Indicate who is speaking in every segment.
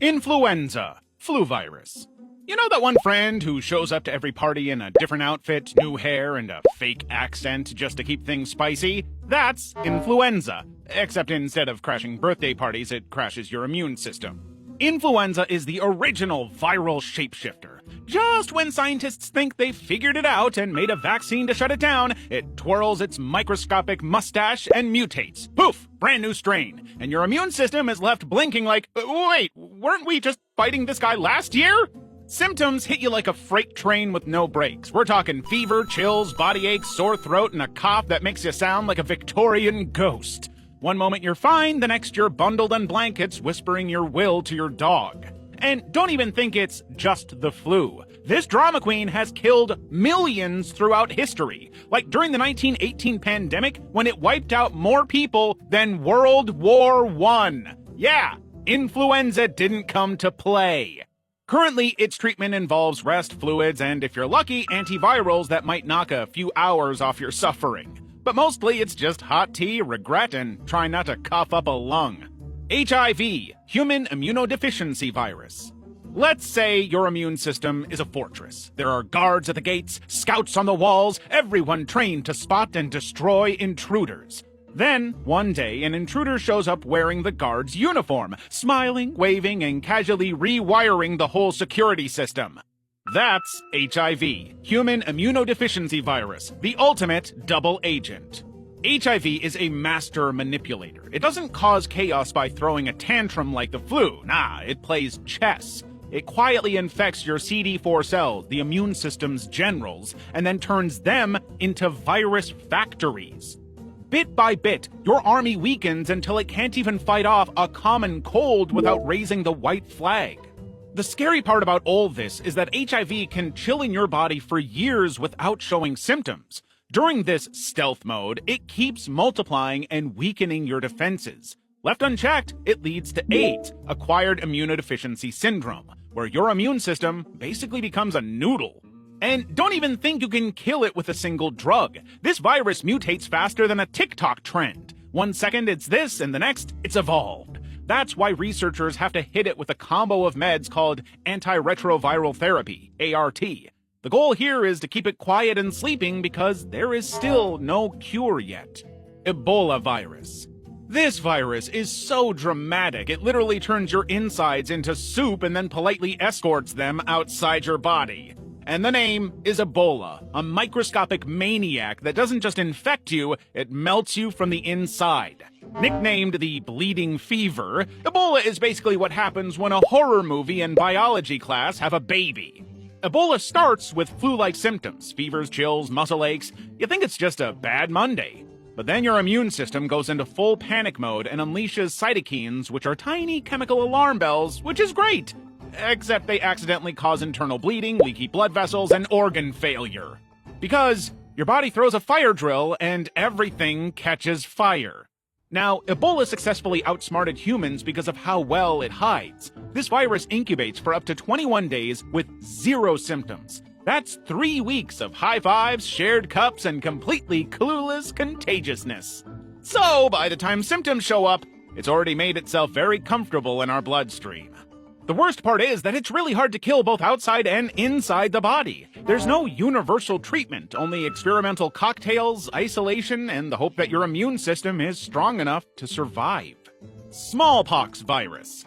Speaker 1: Influenza, flu virus. You know that one friend who shows up to every party in a different outfit, new hair, and a fake accent just to keep things spicy? That's influenza. Except instead of crashing birthday parties, it crashes your immune system. Influenza is the original viral shapeshifter. Just when scientists think they've figured it out and made a vaccine to shut it down, it twirls its microscopic mustache and mutates. Poof! Brand new strain. And your immune system is left blinking like, wait, weren't we just fighting this guy last year? Symptoms hit you like a freight train with no brakes. We're talking fever, chills, body aches, sore throat, and a cough that makes you sound like a Victorian ghost. One moment you're fine, the next you're bundled in blankets, whispering your will to your dog. And don't even think it's just the flu. This drama queen has killed millions throughout history, like during the 1918 pandemic when it wiped out more people than World War I. Yeah, influenza didn't come to play. Currently, its treatment involves rest fluids and, if you're lucky, antivirals that might knock a few hours off your suffering. But mostly it's just hot tea, regret, and try not to cough up a lung. HIV, human immunodeficiency virus. Let's say your immune system is a fortress. There are guards at the gates, scouts on the walls, everyone trained to spot and destroy intruders. Then, one day, an intruder shows up wearing the guard's uniform, smiling, waving, and casually rewiring the whole security system. That's HIV, human immunodeficiency virus, the ultimate double agent. HIV is a master manipulator. It doesn't cause chaos by throwing a tantrum like the flu. Nah, it plays chess. It quietly infects your CD4 cells, the immune system's generals, and then turns them into virus factories. Bit by bit, your army weakens until it can't even fight off a common cold without raising the white flag. The scary part about all this is that HIV can chill in your body for years without showing symptoms. During this stealth mode, it keeps multiplying and weakening your defenses. Left unchecked, it leads to AIDS, acquired immunodeficiency syndrome, where your immune system basically becomes a noodle. And don't even think you can kill it with a single drug. This virus mutates faster than a TikTok trend. 1 second it's this, and the next, it's evolved. That's why researchers have to hit it with a combo of meds called antiretroviral therapy, ART. The goal here is to keep it quiet and sleeping because there is still no cure yet. Ebola virus. This virus is so dramatic, it literally turns your insides into soup and then politely escorts them outside your body. And the name is Ebola, a microscopic maniac that doesn't just infect you, it melts you from the inside. Nicknamed the bleeding fever, Ebola is basically what happens when a horror movie and biology class have a baby. Ebola starts with flu-like symptoms, fevers, chills, muscle aches. You think it's just a bad Monday. But then your immune system goes into full panic mode and unleashes cytokines, which are tiny chemical alarm bells, which is great. Except they accidentally cause internal bleeding, leaky blood vessels, and organ failure. Because your body throws a fire drill and everything catches fire. Now, Ebola successfully outsmarted humans because of how well it hides. This virus incubates for up to 21 days with 0 symptoms. That's 3 weeks of high fives, shared cups, and completely clueless contagiousness. So, by the time symptoms show up, it's already made itself very comfortable in our bloodstream. The worst part is that it's really hard to kill both outside and inside the body. There's no universal treatment, only experimental cocktails, isolation, and the hope that your immune system is strong enough to survive. Smallpox virus.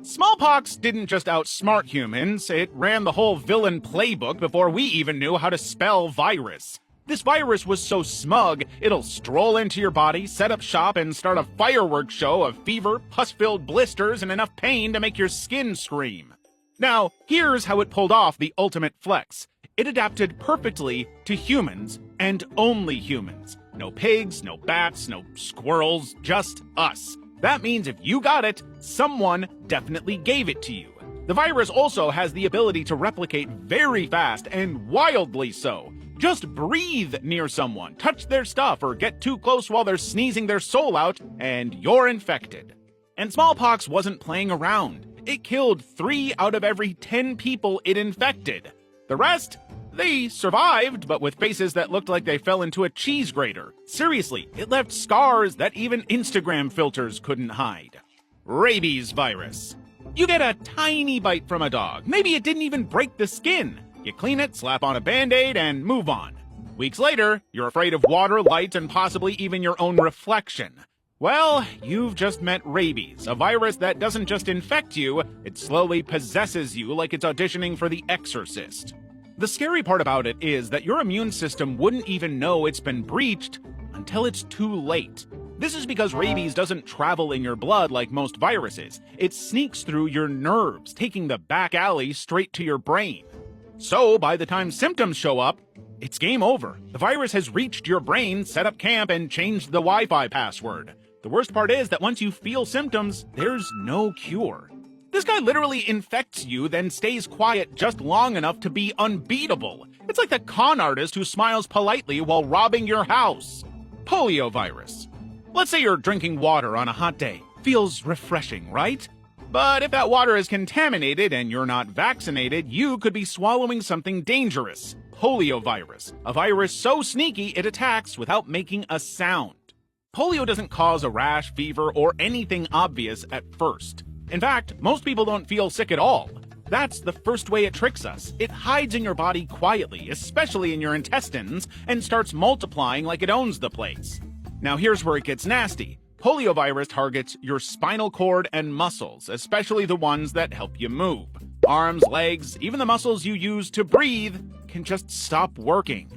Speaker 1: Smallpox didn't just outsmart humans, it ran the whole villain playbook before we even knew how to spell virus. This virus was so smug, it'll stroll into your body, set up shop, and start a fireworks show of fever, pus-filled blisters, and enough pain to make your skin scream. Now, here's how it pulled off the ultimate flex. It adapted perfectly to humans, and only humans. No pigs, no bats, no squirrels, just us. That means if you got it, someone definitely gave it to you. The virus also has the ability to replicate very fast and wildly so. Just breathe near someone, touch their stuff, or get too close while they're sneezing their soul out, and you're infected. And smallpox wasn't playing around. It killed 3 out of every 10 people it infected. The rest? They survived, but with faces that looked like they fell into a cheese grater. Seriously, it left scars that even Instagram filters couldn't hide. Rabies virus. You get a tiny bite from a dog. Maybe it didn't even break the skin. You clean it, slap on a Band-Aid, and move on. Weeks later, you're afraid of water, light, and possibly even your own reflection. Well, you've just met rabies, a virus that doesn't just infect you, it slowly possesses you like it's auditioning for The Exorcist. The scary part about it is that your immune system wouldn't even know it's been breached until it's too late. This is because rabies doesn't travel in your blood like most viruses. It sneaks through your nerves, taking the back alley straight to your brain. So, by the time symptoms show up, it's game over. The virus has reached your brain, set up camp, and changed the Wi-Fi password. The worst part is that once you feel symptoms, there's no cure. This guy literally infects you, then stays quiet just long enough to be unbeatable. It's like the con artist who smiles politely while robbing your house. Polio virus. Let's say you're drinking water on a hot day. Feels refreshing, right? But if that water is contaminated and you're not vaccinated, you could be swallowing something dangerous. Polio virus. A virus so sneaky it attacks without making a sound. Polio doesn't cause a rash, fever, or anything obvious at first. In fact, most people don't feel sick at all. That's the first way it tricks us. It hides in your body quietly, especially in your intestines, and starts multiplying like it owns the place. Now here's where it gets nasty. Poliovirus targets your spinal cord and muscles, especially the ones that help you move. Arms, legs, even the muscles you use to breathe can just stop working.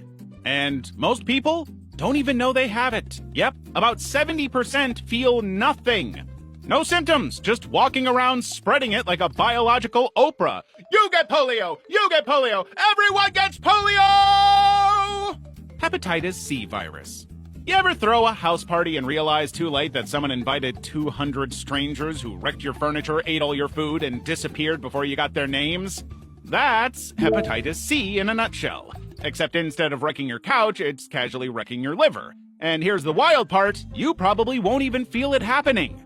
Speaker 1: And most people don't even know they have it. Yep, about 70% feel nothing. No symptoms, just walking around spreading it like a biological Oprah. You get polio! You get polio! Everyone gets polio! Hepatitis C virus. You ever throw a house party and realize too late that someone invited 200 strangers who wrecked your furniture, ate all your food, and disappeared before you got their names? That's hepatitis C in a nutshell. Except instead of wrecking your couch, it's casually wrecking your liver. And here's the wild part, you probably won't even feel it happening.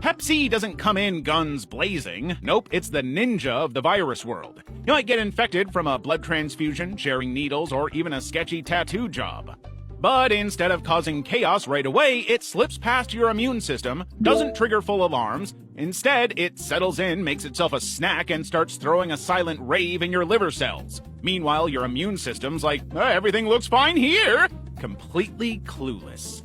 Speaker 1: Hep C doesn't come in guns blazing. Nope, it's the ninja of the virus world. You might get infected from a blood transfusion, sharing needles, or even a sketchy tattoo job. But instead of causing chaos right away, it slips past your immune system, doesn't trigger full alarms. Instead, it settles in, makes itself a snack, and starts throwing a silent rave in your liver cells. Meanwhile, your immune system's like, everything looks fine here, completely clueless.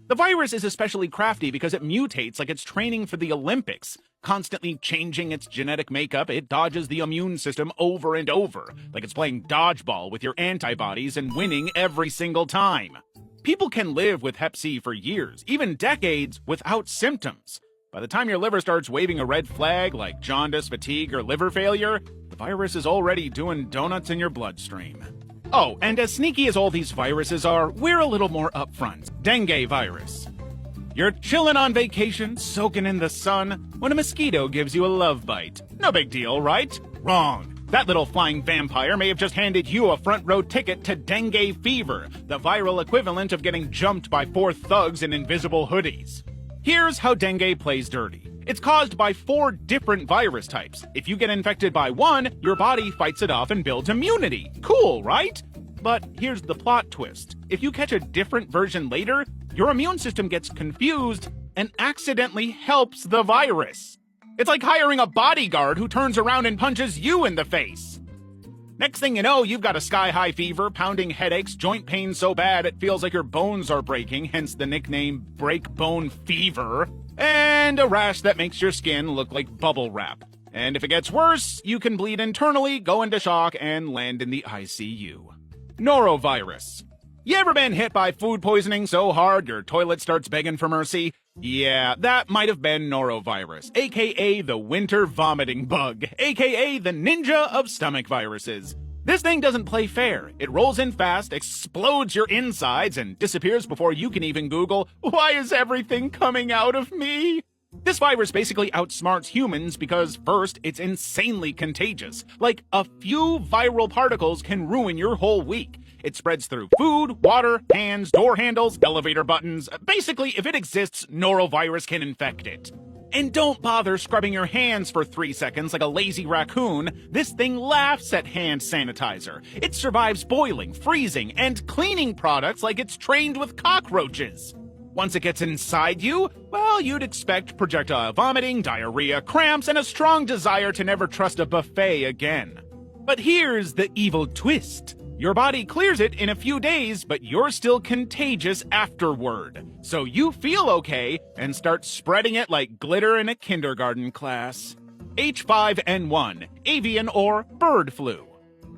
Speaker 1: The virus is especially crafty because it mutates like it's training for the Olympics. Constantly changing its genetic makeup, it dodges the immune system over and over, like it's playing dodgeball with your antibodies and winning every single time. People can live with Hep C for years, even decades, without symptoms. By the time your liver starts waving a red flag like jaundice, fatigue, or liver failure, the virus is already doing donuts in your bloodstream. Oh, and as sneaky as all these viruses are, we're a little more upfront. Dengue virus. You're chilling on vacation, soaking in the sun, when a mosquito gives you a love bite. No big deal, right? Wrong. That little flying vampire may have just handed you a front row ticket to dengue fever, the viral equivalent of getting jumped by 4 thugs in invisible hoodies. Here's how dengue plays dirty. It's caused by 4 different virus types. If you get infected by one, your body fights it off and builds immunity. Cool, right? But here's the plot twist. If you catch a different version later, your immune system gets confused and accidentally helps the virus. It's like hiring a bodyguard who turns around and punches you in the face. Next thing you know, you've got a sky-high fever, pounding headaches, joint pain so bad it feels like your bones are breaking, hence the nickname break bone fever, and a rash that makes your skin look like bubble wrap. And if it gets worse, you can bleed internally, go into shock, and land in the ICU. Norovirus. You ever been hit by food poisoning so hard your toilet starts begging for mercy? Yeah, that might have been norovirus, aka the winter vomiting bug, aka the ninja of stomach viruses. This thing doesn't play fair. It rolls in fast, explodes your insides, and disappears before you can even Google, why is everything coming out of me? This virus basically outsmarts humans because, first, it's insanely contagious. Like, a few viral particles can ruin your whole week. It spreads through food, water, hands, door handles, elevator buttons. Basically, if it exists, norovirus can infect it. And don't bother scrubbing your hands for 3 seconds like a lazy raccoon. This thing laughs at hand sanitizer. It survives boiling, freezing, and cleaning products like it's trained with cockroaches. Once it gets inside you, well, you'd expect projectile vomiting, diarrhea, cramps, and a strong desire to never trust a buffet again. But here's the evil twist. Your body clears it in a few days, but you're still contagious afterward. So you feel okay and start spreading it like glitter in a kindergarten class. H5N1, avian or bird flu.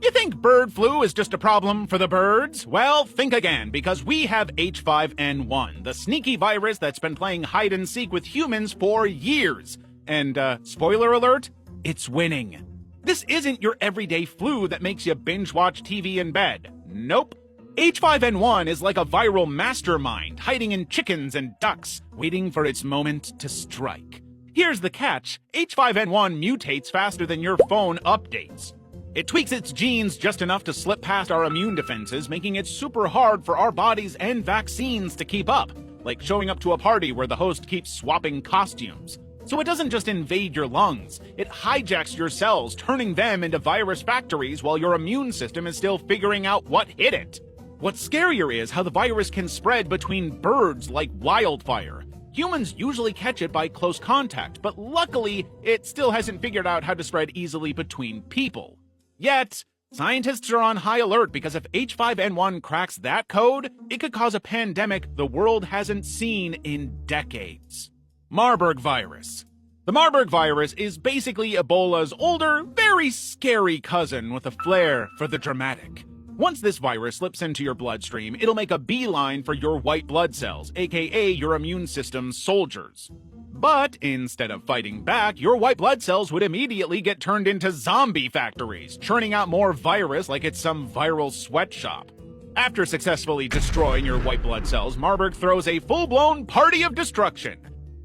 Speaker 1: You think bird flu is just a problem for the birds? Well, think again, because we have H5N1, the sneaky virus that's been playing hide and seek with humans for years. And, spoiler alert, it's winning. This isn't your everyday flu that makes you binge watch TV in bed. Nope. H5N1 is like a viral mastermind hiding in chickens and ducks, waiting for its moment to strike. Here's the catch. H5N1 mutates faster than your phone updates. It tweaks its genes just enough to slip past our immune defenses, making it super hard for our bodies and vaccines to keep up, like showing up to a party where the host keeps swapping costumes. So it doesn't just invade your lungs, it hijacks your cells, turning them into virus factories while your immune system is still figuring out what hit it. What's scarier is how the virus can spread between birds like wildfire. Humans usually catch it by close contact, but luckily, it still hasn't figured out how to spread easily between people. Yet, scientists are on high alert because if H5N1 cracks that code, it could cause a pandemic the world hasn't seen in decades. Marburg virus. The Marburg virus is basically Ebola's older, very scary cousin with a flair for the dramatic. Once this virus slips into your bloodstream, it'll make a beeline for your white blood cells, aka your immune system's soldiers. But instead of fighting back, your white blood cells would immediately get turned into zombie factories, churning out more virus like it's some viral sweatshop. After successfully destroying your white blood cells, Marburg throws a full-blown party of destruction.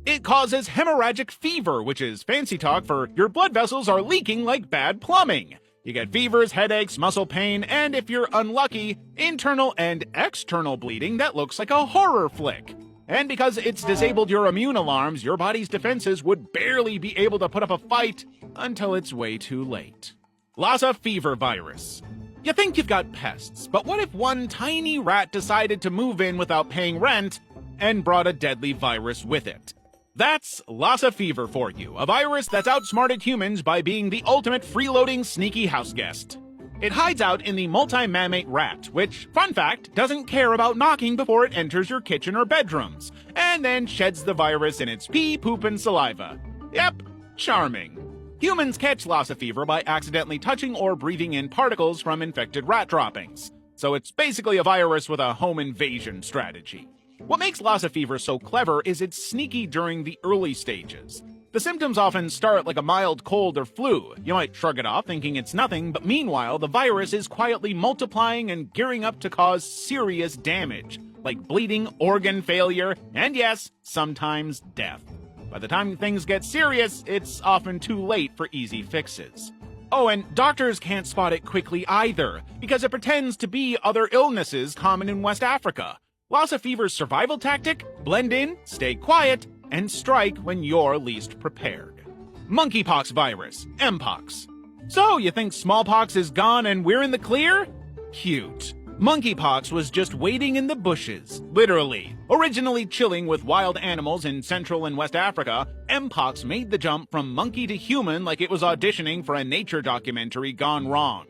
Speaker 1: It causes hemorrhagic fever, which is fancy talk for your blood vessels are leaking like bad plumbing. You get fevers, headaches, muscle pain, and if you're unlucky, internal and external bleeding that looks like a horror flick. And because it's disabled your immune alarms, your body's defenses would barely be able to put up a fight until it's way too late. Lassa fever virus. You think you've got pests, but what if one tiny rat decided to move in without paying rent and brought a deadly virus with it? That's Lassa fever for you, a virus that's outsmarted humans by being the ultimate freeloading sneaky house guest. It hides out in the multi-mammate rat, which, fun fact, doesn't care about knocking before it enters your kitchen or bedrooms, and then sheds the virus in its pee, poop, and saliva. Yep, charming. Humans catch Lassa fever by accidentally touching or breathing in particles from infected rat droppings. So it's basically a virus with a home invasion strategy. What makes Lassa fever so clever is it's sneaky during the early stages. The symptoms often start like a mild cold or flu. You might shrug it off thinking it's nothing, but meanwhile, the virus is quietly multiplying and gearing up to cause serious damage, like bleeding, organ failure, and yes, sometimes death. By the time things get serious, it's often too late for easy fixes. Oh, and doctors can't spot it quickly either, because it pretends to be other illnesses common in West Africa. Lassa fever's survival tactic? Blend in, stay quiet, and strike when you're least prepared. Monkeypox virus, Mpox. So, you think smallpox is gone and we're in the clear? Cute. Monkeypox was just waiting in the bushes, literally. Originally chilling with wild animals in Central and West Africa, Mpox made the jump from monkey to human like it was auditioning for a nature documentary gone wrong.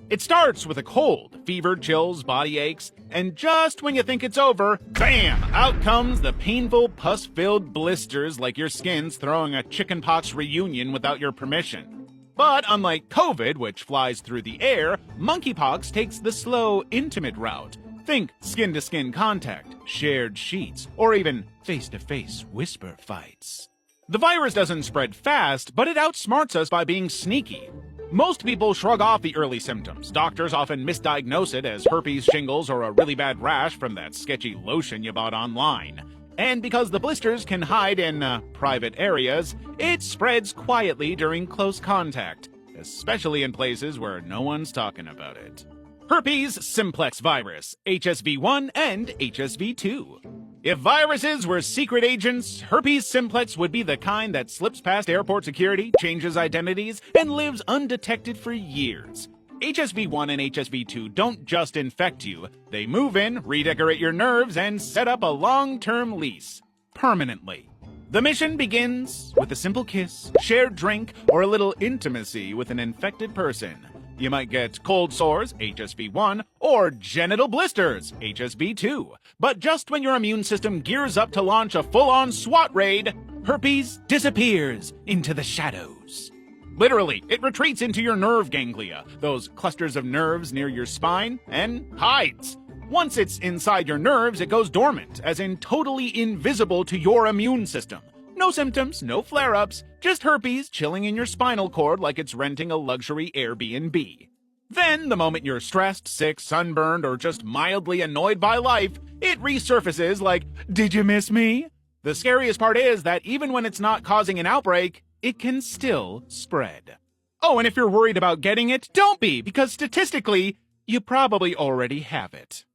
Speaker 1: It starts with a cold, fever, chills, body aches, and just when you think it's over, bam! Out comes the painful, pus-filled blisters like your skin's throwing a chickenpox reunion without your permission. But unlike COVID, which flies through the air, monkeypox takes the slow, intimate route. Think skin-to-skin contact, shared sheets, or even face-to-face whisper fights. The virus doesn't spread fast, but it outsmarts us by being sneaky. Most people shrug off the early symptoms. Doctors often misdiagnose it as herpes, shingles, or a really bad rash from that sketchy lotion you bought online. And because the blisters can hide in private areas, it spreads quietly during close contact, especially in places where no one's talking about it. Herpes simplex virus, HSV1 and HSV2. If viruses were secret agents, herpes simplex would be the kind that slips past airport security, changes identities, and lives undetected for years. HSV1 and HSV2 don't just infect you, they move in, redecorate your nerves, and set up a long-term lease. Permanently. The mission begins with a simple kiss, shared drink, or a little intimacy with an infected person. You might get cold sores, HSV1, or genital blisters, HSV2. But just when your immune system gears up to launch a full-on SWAT raid, herpes disappears into the shadows. Literally, it retreats into your nerve ganglia, those clusters of nerves near your spine, and hides. Once it's inside your nerves, it goes dormant, as in totally invisible to your immune system. No symptoms, no flare-ups, just herpes chilling in your spinal cord like it's renting a luxury Airbnb. Then, the moment you're stressed, sick, sunburned, or just mildly annoyed by life, it resurfaces like, "Did you miss me?" The scariest part is that even when it's not causing an outbreak, it can still spread. Oh, and if you're worried about getting it, don't be, because statistically, you probably already have it.